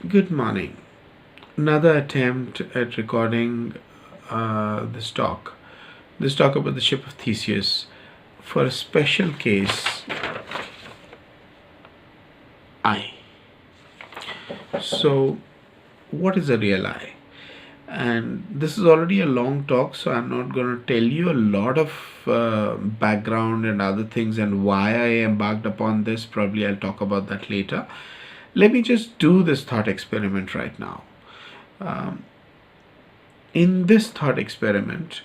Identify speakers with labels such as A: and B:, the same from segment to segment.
A: Good morning. Another attempt at recording this talk. This talk about the ship of Theseus for a special case I. So, what is a real I? And this is already a long talk, so I'm not going to tell you a lot of background and other things and why I embarked upon this. Probably I'll talk about that later. Let me just do this thought experiment right now. In this thought experiment,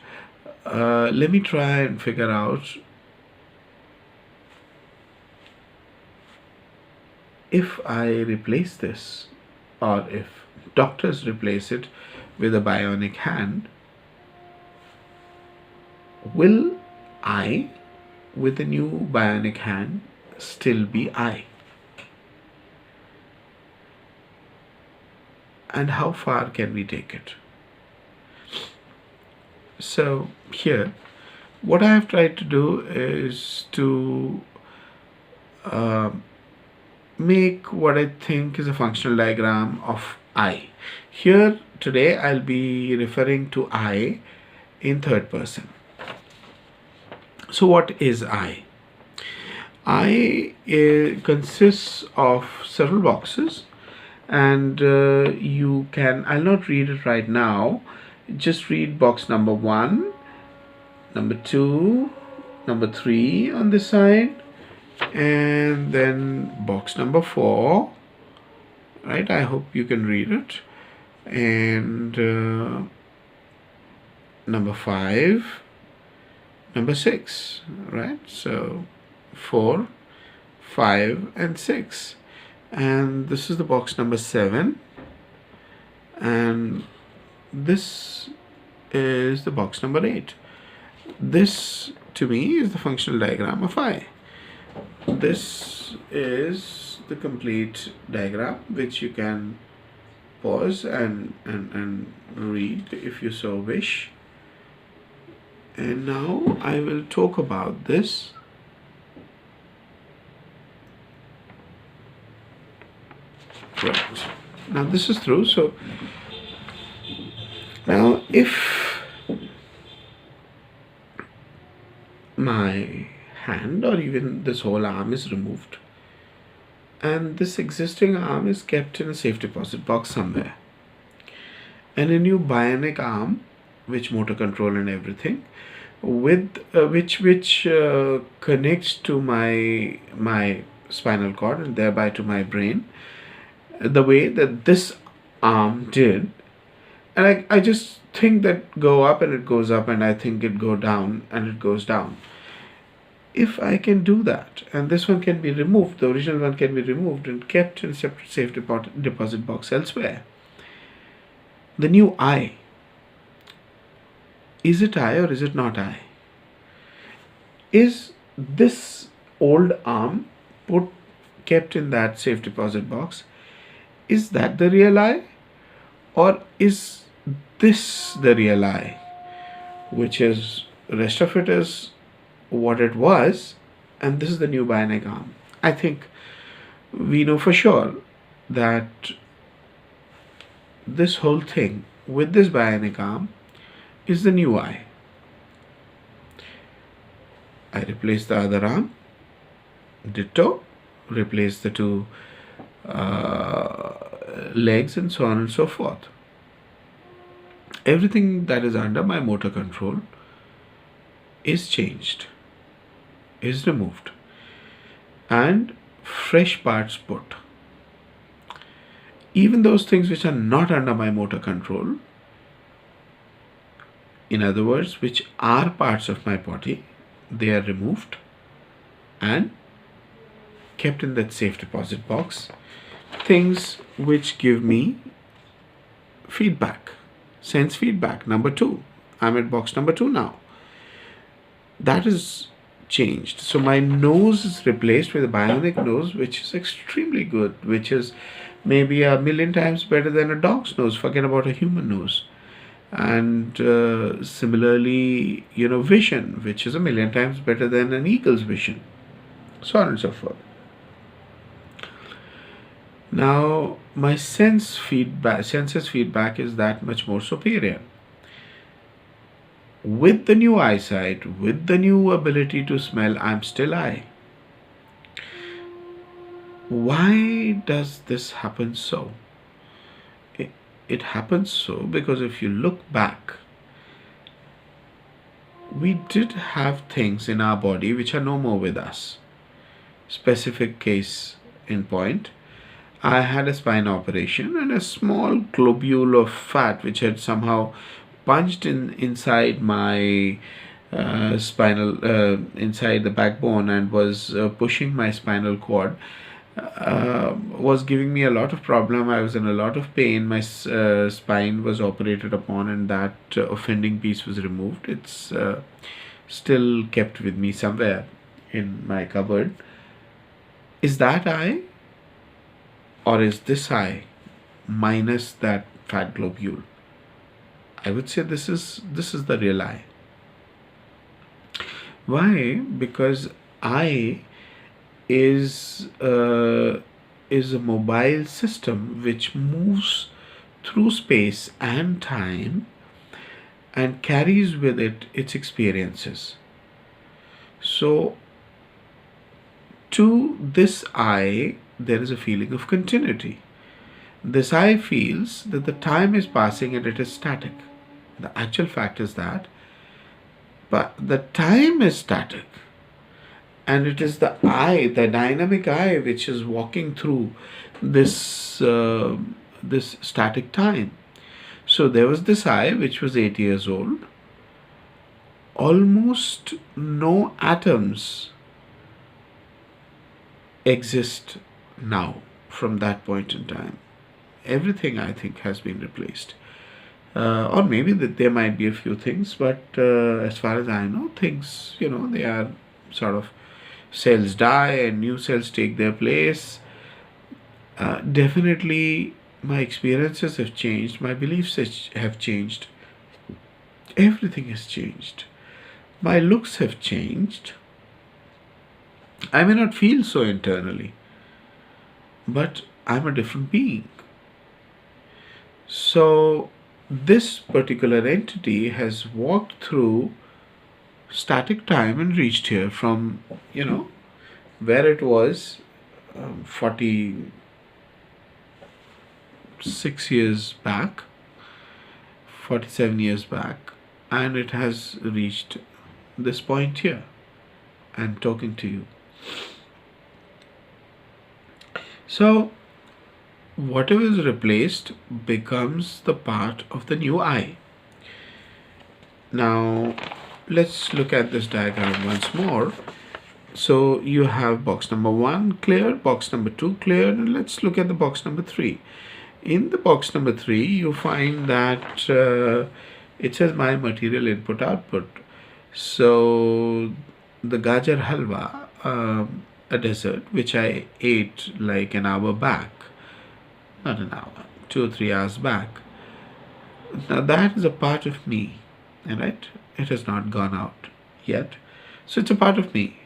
A: let me try and figure out if I replace this, or if doctors replace it with a bionic hand, will I, with a new bionic hand, still be I? And how far can we take it? So here, what I have tried to do is to make what I think is a functional diagram of I. Here today I'll be referring to I in third person. So what is I? I consists of several boxes, and I'll not read it right now, just read box number 1, number 2, number 3 on this side, and then box number 4, right? I hope you can read it, and number 5, number 6, right? So 4, 5 and 6, and this is the box number 7, and this is the box number 8. This to me is the functional diagram of I. This is the complete diagram, which you can pause and read if you so wish. And now I will talk about this. Right. Now this is through. So now if my hand or even this whole arm is removed, and this existing arm is kept in a safe deposit box somewhere, and a new bionic arm, which motor control and everything, with which connects to my spinal cord and thereby to my brain, the way that this arm did. And I just think that go up and it goes up, and I think it go down and it goes down. If I can do that, and this one can be removed, the original one can be removed and kept in a separate safe deposit box elsewhere, the new I, is it I or is it not I? Is this old arm kept in that safe deposit box, is that the real I, or is this the real I, which is the rest of it is what it was, and this is the new bionic arm? I think we know for sure that this whole thing with this bionic arm is the new I. I replace the other arm, ditto, replace the two legs, and so on and so forth. Everything that is under my motor control is changed, is removed, and fresh parts put. Even those things which are not under my motor control, in other words, which are parts of my body, they are removed and kept in that safe deposit box. Things which give me feedback, sense feedback. Number 2, I'm at box number 2 now. That is changed. So my nose is replaced with a bionic nose, which is extremely good, which is maybe 1,000,000 times better than a dog's nose. Forget about a human nose. And similarly, vision, which is 1,000,000 times better than an eagle's vision, so on and so forth. Now my senses feedback is that much more superior. With the new eyesight, with the new ability to smell, I'm still I. Why does this happen so? It, it happens so because if you look back, we did have things in our body which are no more with us. Specific case in point, I had a spine operation and a small globule of fat which had somehow punched inside my inside the backbone and was pushing my spinal cord, was giving me a lot of problem. I was in a lot of pain. My spine was operated upon and that offending piece was removed. It's still kept with me somewhere in my cupboard. Is that I? Or is this I minus that fat globule? I would say this is the real I. Why? Because I is a mobile system which moves through space and time and carries with it its experiences. So to this I, there is a feeling of continuity. This I feels that the time is passing and it is static. The actual fact is that, but the time is static. And it is the I, the dynamic I, which is walking through this this static time. So there was this I, which was 8 years old. Almost no atoms exist now from that point in time. Everything, I think, has been replaced. Or maybe that there might be a few things, but as far as I know, things, they are sort of cells die and new cells take their place. Definitely, my experiences have changed, my beliefs have changed, everything has changed. My looks have changed. I may not feel so internally, but I'm a different being. So, this particular entity has walked through static time and reached here from, where it was 46 years back, 47 years back, and it has reached this point here and talking to you. So, whatever is replaced becomes the part of the new I. Now, let's look at this diagram once more. So, you have box number 1 cleared, box number 2 cleared, and let's look at the box number 3. In the box number 3, you find that it says my material input output. So, the gajar halwa, a dessert, which I ate like an hour back, not an hour, 2 or 3 hours back. Now that is a part of me, right? It has not gone out yet. So it's a part of me.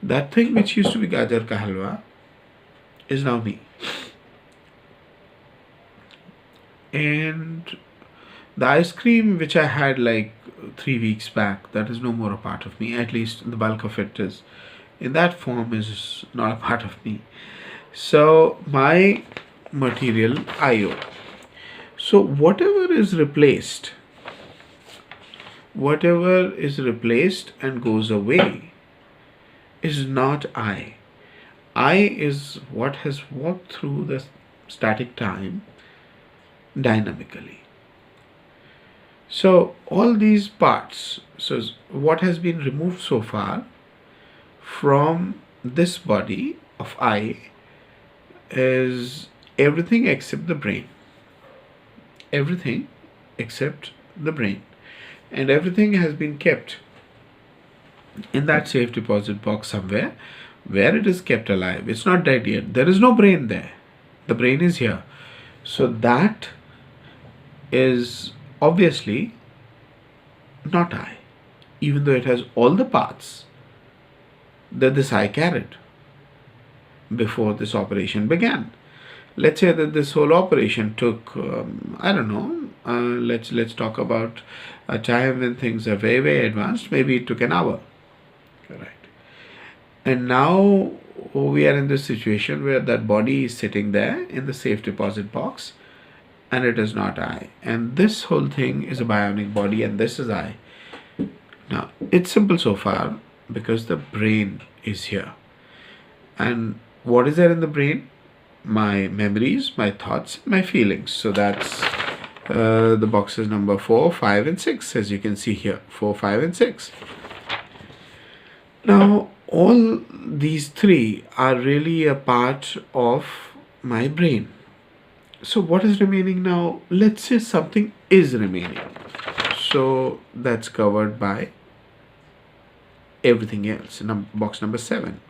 A: That thing which used to be gajar ka halwa is now me. And the ice cream which I had like 3 weeks back, that is no more a part of me. At least the bulk of it is in that form is not a part of me. So my material IO. So whatever is replaced and goes away is not I. I is what has walked through the static time dynamically. So all these parts, so what has been removed so far from this body of I is everything except the brain. Everything except the brain. And everything has been kept in that safe deposit box somewhere where it is kept alive. It's not dead yet. There is no brain there. The brain is here. So that is obviously not I, even though it has all the parts that this I carried before this operation began. let's say that this whole operation took, I don't know, let's talk about a time when things are very, very advanced. Maybe it took an hour. Right. And now we are in this situation where that body is sitting there in the safe deposit box, and it is not I. And this whole thing is a bionic body, and this is I. Now, it's simple so far because the brain is here. And what is there in the brain? My memories, my thoughts, my feelings. So that's the boxes number 4, 5, and 6, as you can see here. 4, 5, and 6. Now, all these three are really a part of my brain. So what is remaining now? Let's say something is remaining. So that's covered by everything else. Box number 7.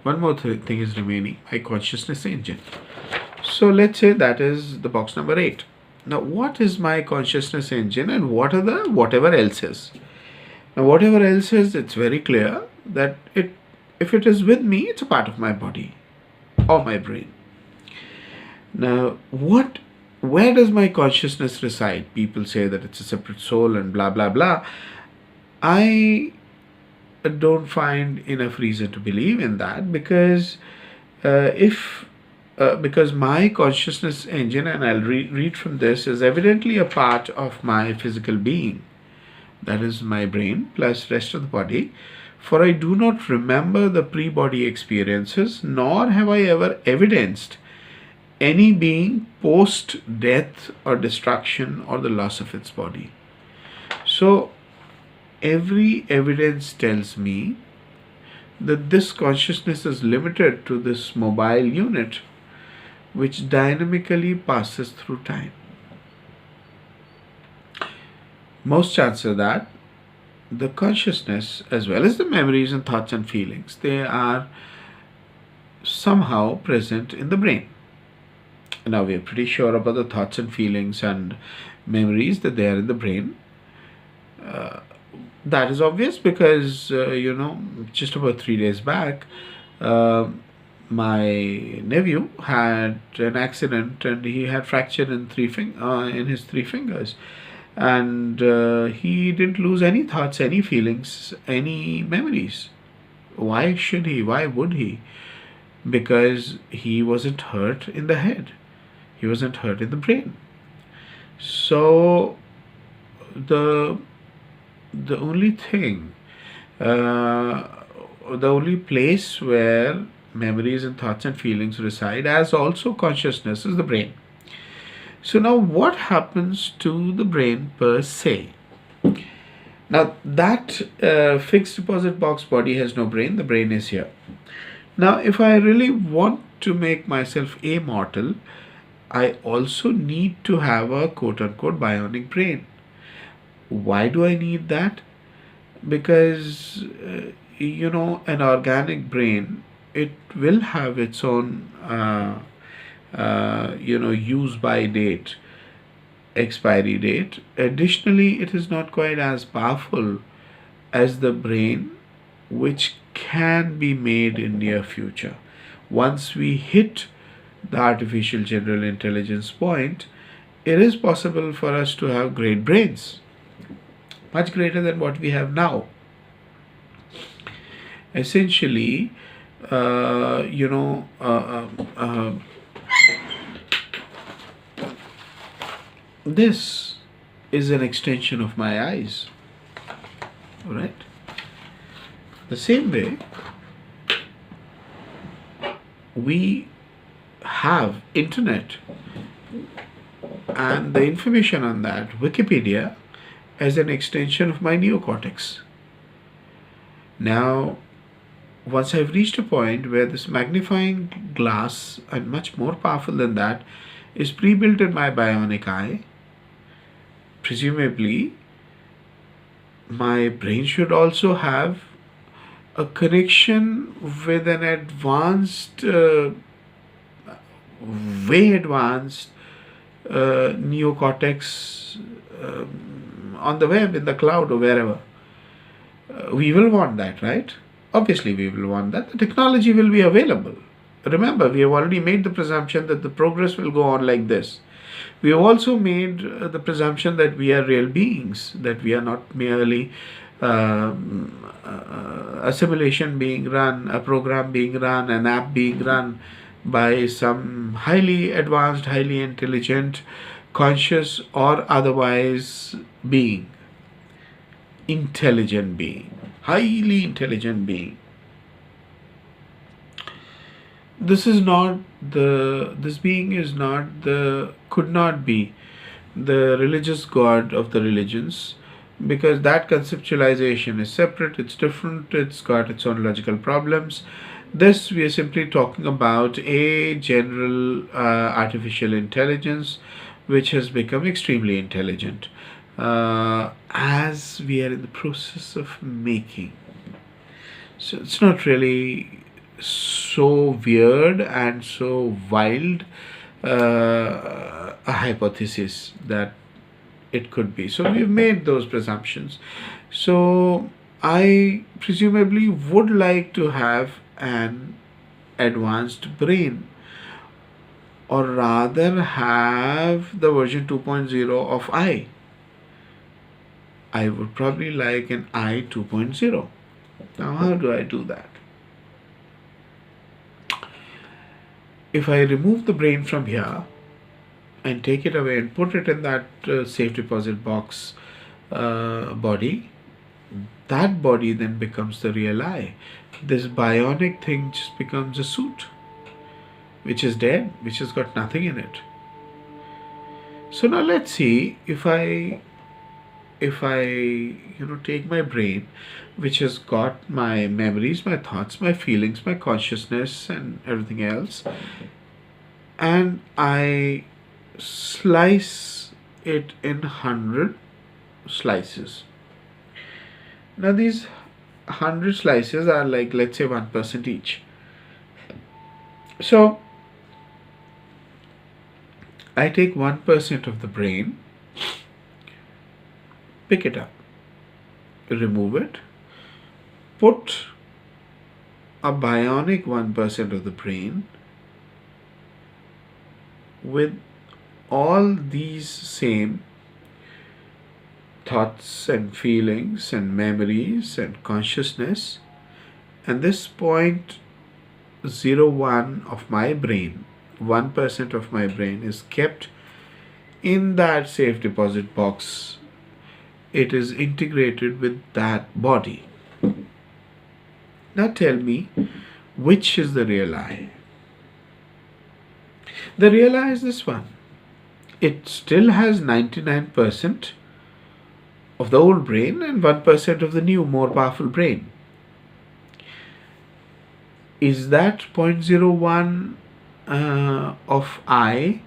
A: One more thing is remaining, my consciousness engine. So let's say that is the box number 8. Now what is my consciousness engine, and what are the whatever else is? Now whatever else is, it's very clear that if it is with me, it's a part of my body or my brain. Now where does my consciousness reside? People say that it's a separate soul and blah blah blah. I don't find enough reason to believe in that, because because my consciousness engine, and I'll read from this, is evidently a part of my physical being, that is my brain plus rest of the body. For I do not remember the pre-body experiences, nor have I ever evidenced any being post-death or destruction or the loss of its body. So every evidence tells me that this consciousness is limited to this mobile unit which dynamically passes through time. Most chances are that the consciousness, as well as the memories and thoughts and feelings, they are somehow present in the brain. Now we are pretty sure about the thoughts and feelings and memories, that they are in the brain. That is obvious because, just about 3 days back, my nephew had an accident and he had fracture in his 3 fingers. And he didn't lose any thoughts, any feelings, any memories. Why should he? Why would he? Because he wasn't hurt in the head. He wasn't hurt in the brain. So the only thing, the only place where memories and thoughts and feelings reside, as also consciousness, is the brain. So now what happens to the brain per se? Now that fixed deposit box body has no brain, the brain is here. Now if I really want to make myself immortal, I also need to have a quote-unquote bionic brain. Why do I need that? Because, an organic brain, it will have its own, use by date, expiry date. Additionally, it is not quite as powerful as the brain, which can be made in near future. Once we hit the artificial general intelligence point, it is possible for us to have great brains, much greater than what we have now. Essentially, this is an extension of my eyes, right? The same way, we have internet and the information on that, Wikipedia, as an extension of my neocortex. Now, once I've reached a point where this magnifying glass, and much more powerful than that, is pre-built in my bionic eye, presumably my brain should also have a connection with an advanced, way advanced neocortex on the web, in the cloud, or wherever. We will want that, right? Obviously we will want that. The technology will be available. Remember, we have already made the presumption that the progress will go on like this. We have also made the presumption that we are real beings, that we are not merely a simulation being run, a program being run, an app being run by some highly advanced, highly intelligent, conscious or otherwise being, intelligent being, highly intelligent being. This being is not the, could not be the religious god of the religions, because that conceptualization is separate, it's different, it's got its own logical problems. This, we are simply talking about a general artificial intelligence which has become extremely intelligent as we are in the process of making. So it's not really so weird and so wild a hypothesis that it could be. So we've made those presumptions. So I presumably would like to have an advanced brain, or rather have the version 2.0 of I. I would probably like an I 2.0. Now, how do I do that? If I remove the brain from here and take it away and put it in that safe deposit box body, that body then becomes the real I. This bionic thing just becomes a suit, which is dead, which has got nothing in it. So now let's see, if I take my brain, which has got my memories, my thoughts, my feelings, my consciousness and everything else, and I slice it in 100 slices. Now these 100 slices are like, let's say, 1% each. So I take 1% of the brain, pick it up, remove it, put a bionic 1% of the brain with all these same thoughts and feelings and memories and consciousness, and this 0.01 of my brain, 1% of my brain, is kept in that safe deposit box. It is integrated with that body. Now tell me, which is the real I? The real I is this one. It still has 99% of the old brain and 1% of the new, more powerful brain. Is that 0.01 of I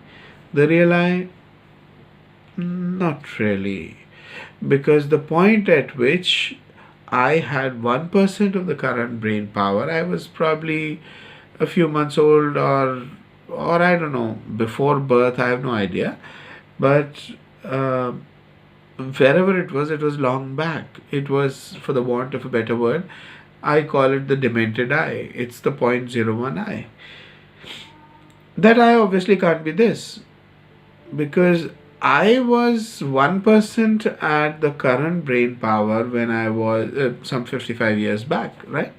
A: the real I? Not really. Because the point at which I had 1% of the current brain power, I was probably a few months old, or I don't know, before birth, I have no idea. But wherever it was long back. It was, for the want of a better word, I call it the demented I. It's the 0.01 I. That I obviously can't be this, because I was 1% at the current brain power when I was some 55 years back, right?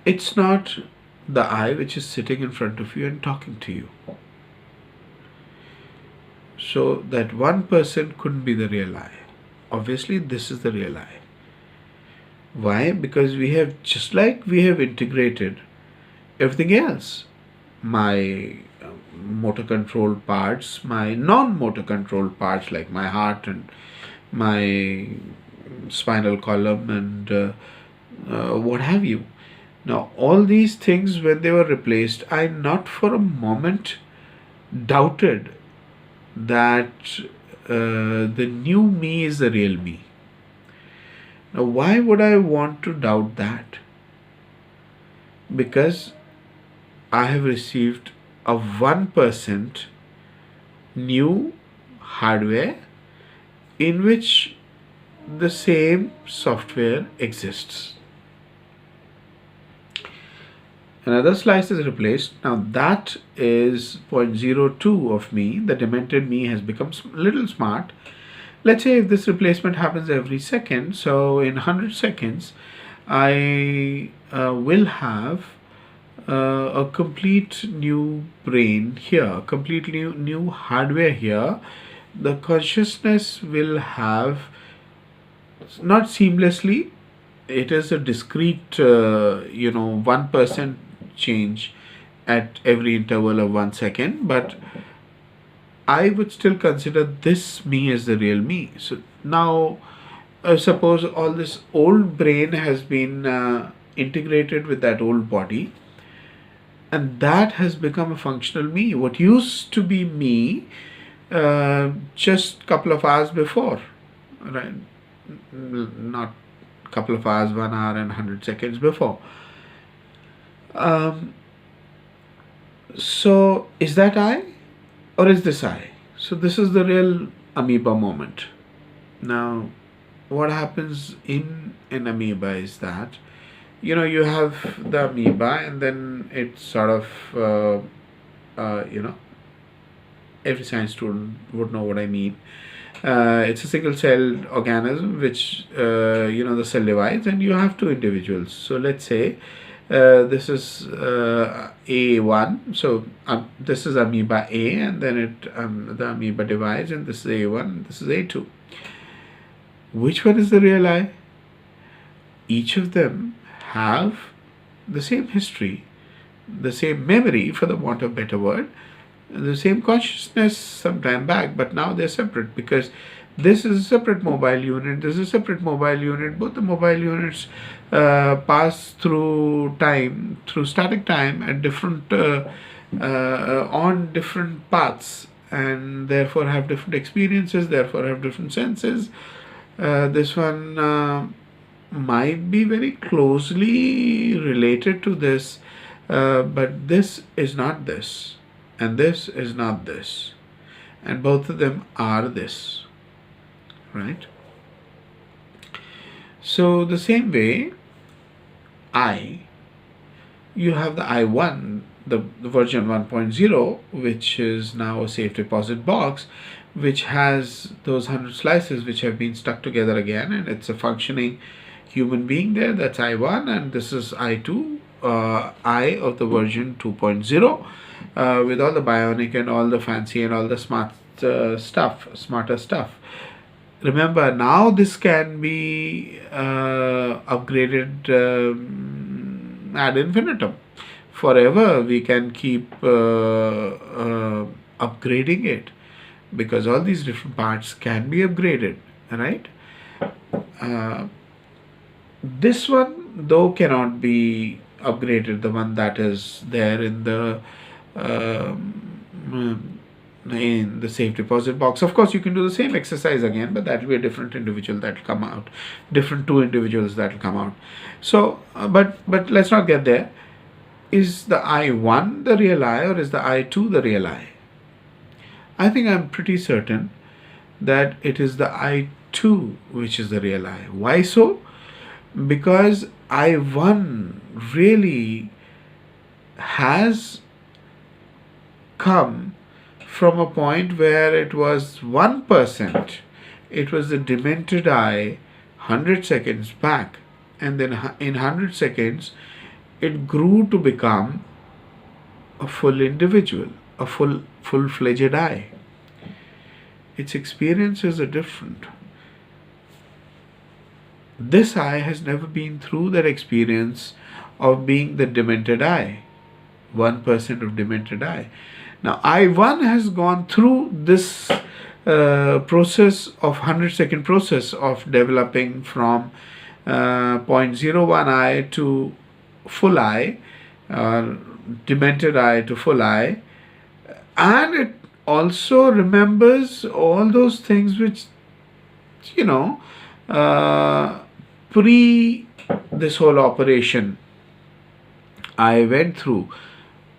A: It's not the I which is sitting in front of you and talking to you. So that 1% couldn't be the real I. Obviously, this is the real I. Why? Because we have, just like we have integrated everything else, my motor control parts, my non-motor control parts like my heart and my spinal column and what have you. Now all these things, when they were replaced, I not for a moment doubted that the new me is the real me. Now why would I want to doubt that? Because I have received a 1% new hardware in which the same software exists. Another slice is replaced. Now that is 0.02 of me. The demented me has become a little smart. Let's say if this replacement happens every second, so in 100 seconds, I will have a complete new brain here, completely new hardware here. The consciousness will have, not seamlessly, it is a discrete 1% change at every interval of 1 second, but I would still consider this me as the real me. So now suppose all this old brain has been integrated with that old body, and that has become a functional me. What used to be me just a couple of hours before, right? Not a couple of hours, 1 hour and 100 seconds before. So is that I, or is this I? So this is the real amoeba moment. Now, what happens in an amoeba is that, you have the amoeba, and then it sort of, every science student would know what I mean. It's a single-celled organism which, the cell divides, and you have two individuals. So let's say this is A1. So this is amoeba A, and then the amoeba divides, and this is A1, this is A2. Which one is the real I? Each of them have the same history, the same memory, for the want of a better word, the same consciousness some time back, but now they're separate because this is a separate mobile unit, this is a separate mobile unit. Both the mobile units pass through time, through static time, at different on different paths, and therefore have different experiences, therefore have different senses. This one might be very closely related to this, but this is not this, and this is not this, and both of them are this, right? So the same way, you have the I1, the version 1.0, which is now a safe deposit box, which has those 100 slices which have been stuck together again, and it's a functioning human being there. That's I1, and this is I2, I of the version 2.0, with all the bionic and all the fancy and all the smarter stuff. Remember, now this can be upgraded ad infinitum. Forever we can keep upgrading it, because all these different parts can be upgraded, right? This one, though, cannot be upgraded, the one that is there in the safe deposit box. Of course, you can do the same exercise again, but that will be a different individual that will come out, different two individuals that will come out. So, but let's not get there. Is the I1 the real I, or is the I2 the real I? I think I'm pretty certain that it is the I2 which is the real I. Why so? Because I1 really has come from a point where it was 1%. It was the demented I 100 seconds back, and then in 100 seconds it grew to become a full individual, a full-fledged I. Its experiences are different. This I has never been through that experience of being the demented I, 1% of demented I. Now, I1 has gone through this process of 100-second process of developing from 0.01 I to full I, demented I to full I, and it also remembers all those things which, pre this whole operation I went through.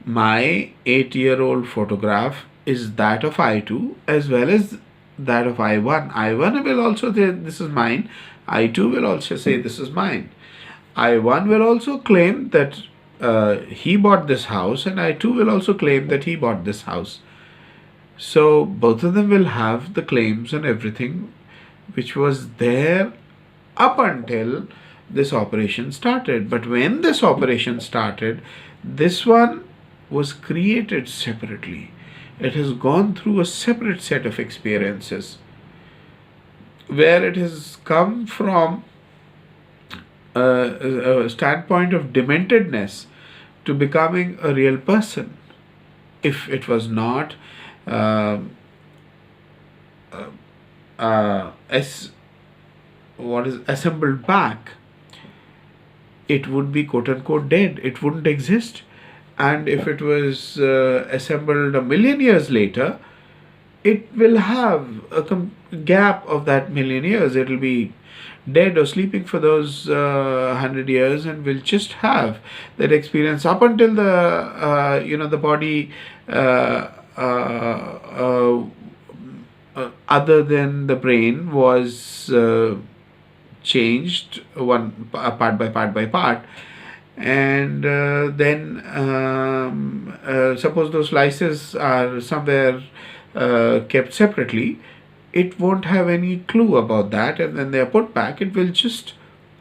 A: My 8-year-old photograph is that of I2, as well as that of I1. I1 will also say this is mine. I2 will also say this is mine. I1 will also claim that he bought this house, and I2 will also claim that he bought this house. So both of them will have the claims on everything which was there up until this operation started. But when this operation started, this one was created separately. It has gone through a separate set of experiences where it has come from a standpoint of dementedness to becoming a real person. If it was not assembled back, it would be quote unquote dead. It wouldn't exist. And if it was assembled a million years later, it will have a gap of that million years. It will be dead or sleeping for those 100 years, and will just have that experience up until the body other than the brain was changed one part by part by part. And then suppose those slices are somewhere kept separately, it won't have any clue about that, and when they are put back, it will just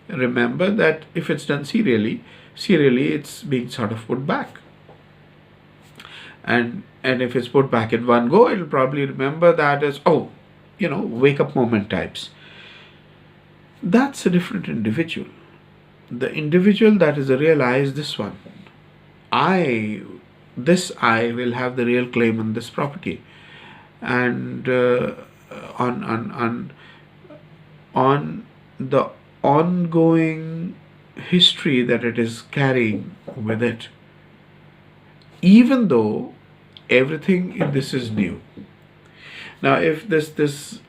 A: remember that if it's done serially, it's being sort of put back. And if it's put back in one go, it'll probably remember that as, wake up moment types. That's a different individual. The individual that is a real I is this one. This I will have the real claim on this property, and on the ongoing history that it is carrying with it, even though everything in this is new. Now, if this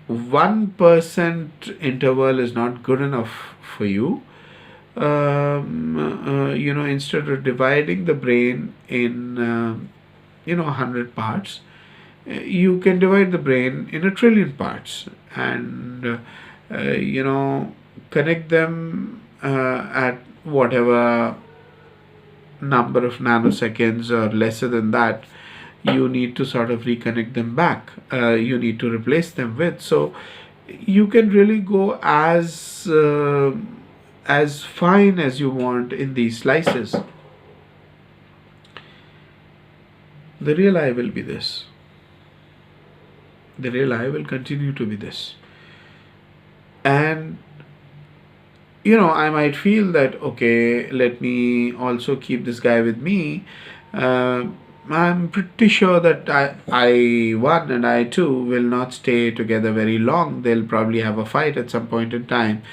A: 1% interval is not good enough for you, instead of dividing the brain in 100 parts, you can divide the brain in 1,000,000,000,000 parts, and connect them at whatever number of nanoseconds or lesser than that you need to sort of reconnect them back, you need to replace them with. So you can really go as fine as you want in these slices. The real I will be this. The real I will continue to be this. And I might feel that, okay, let me also keep this guy with me. I'm pretty sure that I1 and I2 will not stay together very long. They'll probably have a fight at some point in time,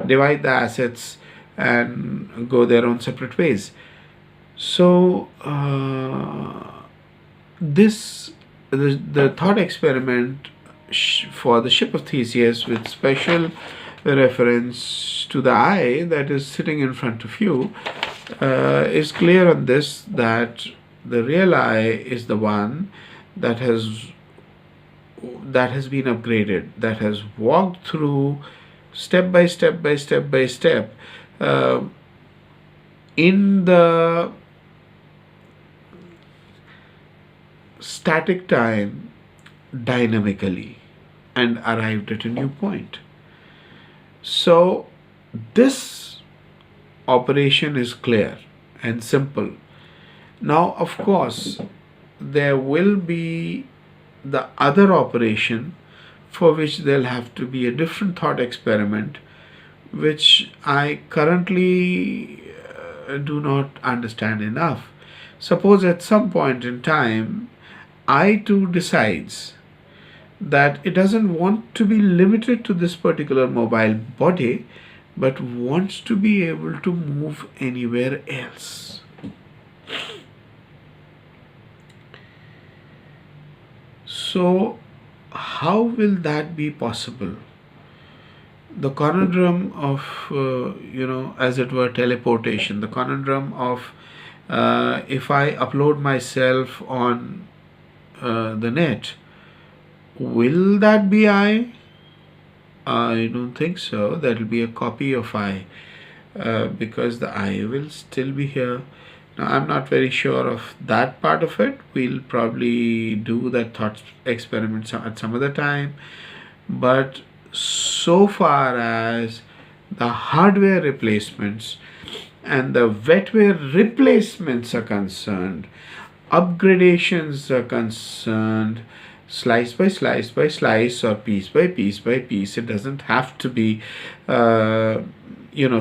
A: divide the assets, and go their own separate ways. So the thought experiment for the ship of Theseus, with special reference to the I that is sitting in front of you, is clear on this, that the real I is the one that has been upgraded, that has walked through step by step in the static time dynamically, and arrived at a new point. So this operation is clear and simple. Now, of course, there will be the other operation for which there'll have to be a different thought experiment, which I currently do not understand enough. Suppose at some point in time, I too decides that it doesn't want to be limited to this particular mobile body, but wants to be able to move anywhere else. So how will that be possible? The conundrum of, as it were, teleportation, the conundrum of if I upload myself on the net, Will that be I? I don't think so. That will be a copy of I, because the I will still be here. Now, I'm not very sure of that part of it. We'll probably do that thought experiment at some other time. But so far as the hardware replacements and the wetware replacements are concerned, upgradations are concerned, slice by slice by slice or piece by piece by piece, it doesn't have to be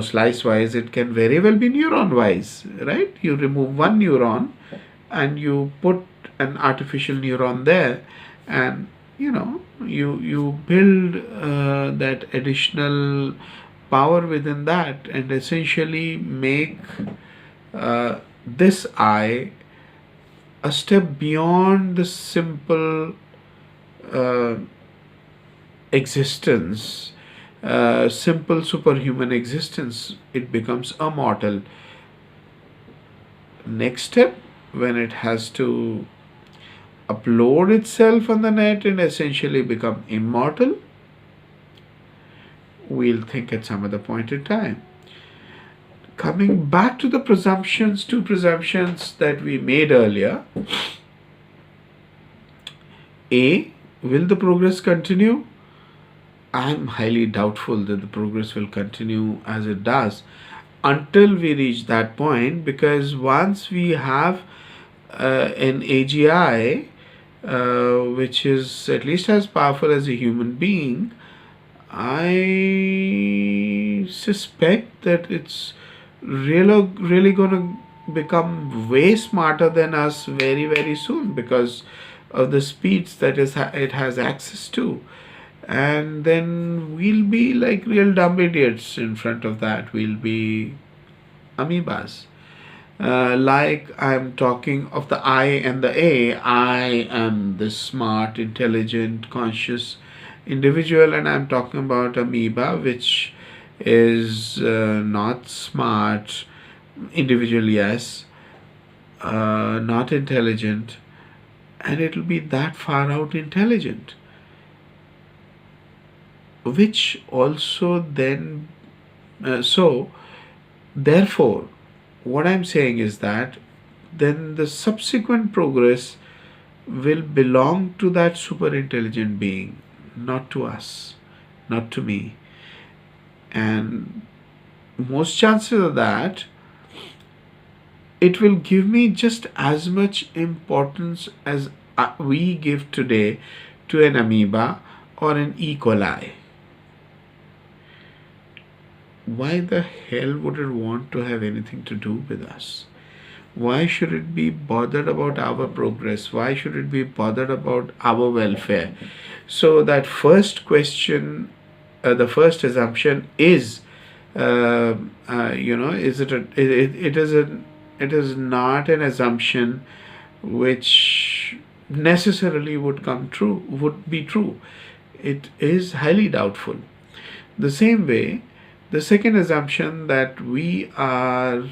A: slice wise. It can very well be neuron wise, right? You remove one neuron and you put an artificial neuron there, and you build that additional power within that, and essentially make this I a step beyond the simple uh, existence, simple superhuman existence. It becomes immortal. Next step, when it has to upload itself on the net and essentially become immortal, we'll think at some other point in time. Coming back to the presumptions, two presumptions that we made earlier. A, will the progress continue? I'm highly doubtful that the progress will continue as it does until we reach that point, because once we have an AGI which is at least as powerful as a human being, I suspect that it's really going to become way smarter than us very, very soon, because of the speeds that it has access to. And then we'll be like real dumb idiots in front of that. We'll be amoebas. Like I'm talking of the I and the A. I am this smart, intelligent, conscious individual, and I'm talking about amoeba, which is not smart, individual, yes, not intelligent, and it'll be that far out intelligent, which also then so therefore what I'm saying is that then the subsequent progress will belong to that super intelligent being, not to us, not to me. And most chances are that it will give me just as much importance as we give today to an amoeba or an E. coli. Why the hell would it want to have anything to do with us? Why should it be bothered about our progress? Why should it be bothered about our welfare? So that first question, the first assumption is, is it it is not an assumption which necessarily would be true. It is highly doubtful. The same way, the second assumption, that we are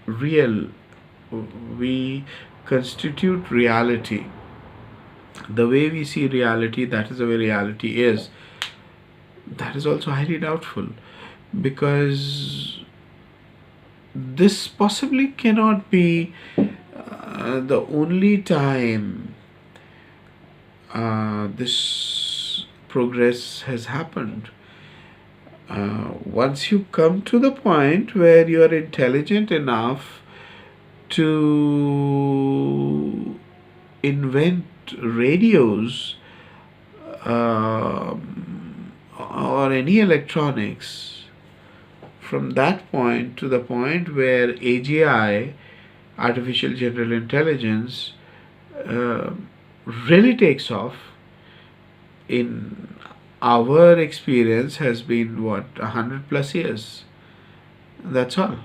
A: real, we constitute reality. The way we see reality, that is the way reality is. That is also highly doubtful, because this possibly cannot be the only time this progress has happened. Once you come to the point where you are intelligent enough to invent radios or any electronics, from that point to the point where AGI, artificial general intelligence, really takes off, in our experience has been what, 100 plus years. That's all.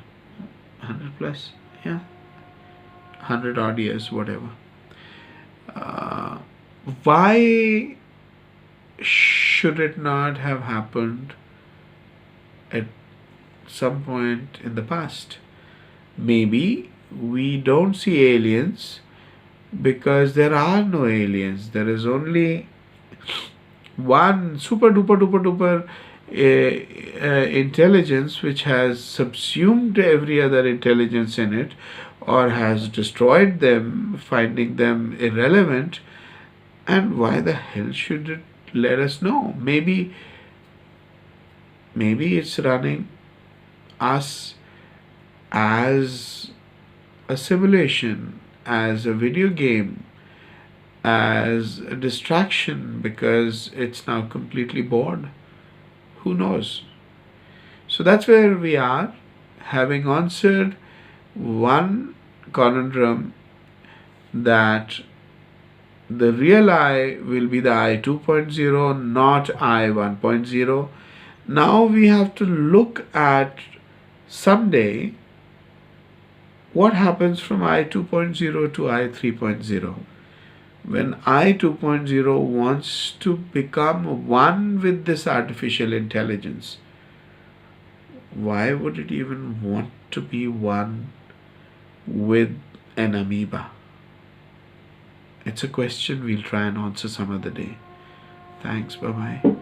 A: 100 plus, yeah, 100 odd years, whatever. Why should it not have happened at some point in the past? Maybe we don't see aliens because there are no aliens. There is only one super duper duper duper intelligence which has subsumed every other intelligence in it, or has destroyed them, finding them irrelevant. And why the hell should it let us know? Maybe it's running us as a simulation, as a video game, as a distraction, because it's now completely bored. Who knows? So that's where we are, having answered one conundrum, that the real I will be the I 2.0, not I 1.0. Now we have to look at someday what happens from I 2.0 to I 3.0. When I 2.0 wants to become one with this artificial intelligence, why would it even want to be one with an amoeba? It's a question we'll try and answer some other day. Thanks, bye bye.